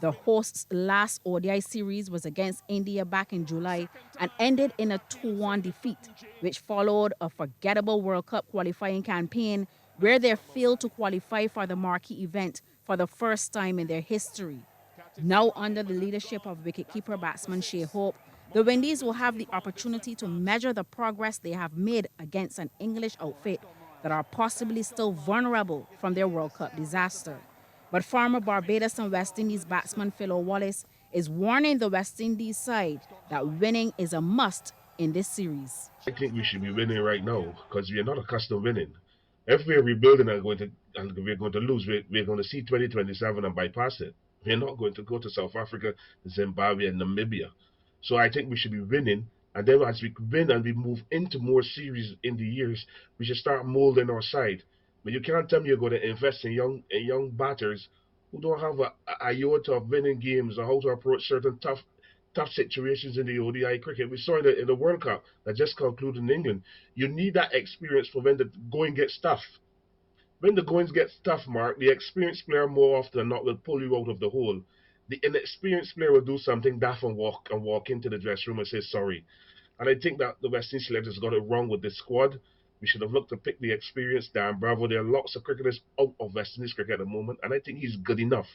The hosts' last ODI series was against India back in July and ended in a 2-1 defeat, which followed a forgettable World Cup qualifying campaign where they failed to qualify for the marquee event for the first time in their history. Now, under the leadership of wicketkeeper batsman Shea Hope, the Windies will have the opportunity to measure the progress they have made against an English outfit that are possibly still vulnerable from their World Cup disaster. But former Barbados and West Indies batsman Phil Wallace is warning the West Indies side that winning is a must in this series. I think we should be winning right now because we are not accustomed to winning. If we're rebuilding and we're going to lose, we're going to see 2027 and bypass it. We're not going to go to South Africa, Zimbabwe, and Namibia. So I think we should be winning. And then as we win and we move into more series in the years, we should start molding our side. But you can't tell me you're going to invest in young batters who don't have a iota of winning games or how to approach certain tough situations in the ODI cricket. We saw in the World Cup that just concluded in England. You need that experience for when the going gets tough. When the going gets tough, Mark, the experienced player more often than not will pull you out of the hole. The inexperienced player will do something daft and walk into the dressing room and say sorry. And I think that the West Indies selectors got it wrong with this squad. We should have looked to pick the experienced Dan Bravo. There are lots of cricketers out of West Indies cricket at the moment, and I think he's good enough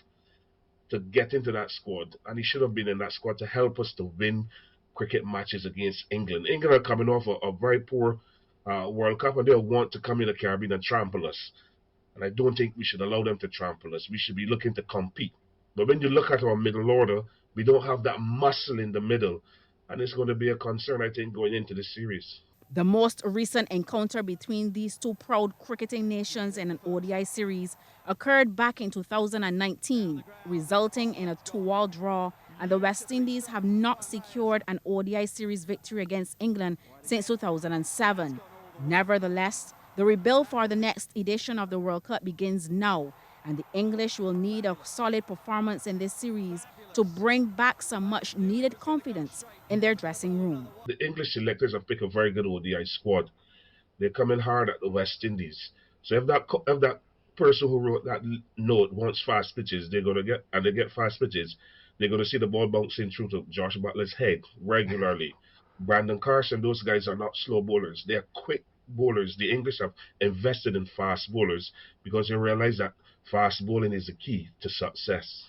to get into that squad, and he should have been in that squad to help us to win cricket matches against England. England are coming off a very poor World Cup, and they'll want to come in the Caribbean and trample us. And I don't think we should allow them to trample us. We should be looking to compete. But when you look at our middle order, we don't have that muscle in the middle, and it's going to be a concern, I think, going into the series. The most recent encounter between these two proud cricketing nations in an ODI series occurred back in 2019, resulting in a 2-all draw, and the West Indies have not secured an ODI series victory against England since 2007. Nevertheless, the rebuild for the next edition of the World Cup begins now, and the English will need a solid performance in this series to bring back some much-needed confidence in their dressing room. The English selectors have picked a very good ODI squad. They're coming hard at the West Indies. So if that person who wrote that note wants fast pitches, they're going to get, and they get fast pitches, they're going to see the ball bouncing through to Josh Butler's head regularly. Brandon Carson, those guys are not slow bowlers. They're quick bowlers. The English have invested in fast bowlers because they realize that fast bowling is the key to success.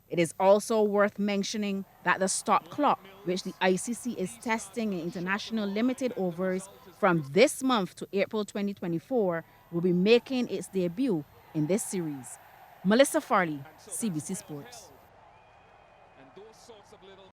It is also worth mentioning that the stop clock, which the ICC is testing in international limited overs from this month to April 2024, will be making its debut in this series. Mellissa, Farley, CBC Sports.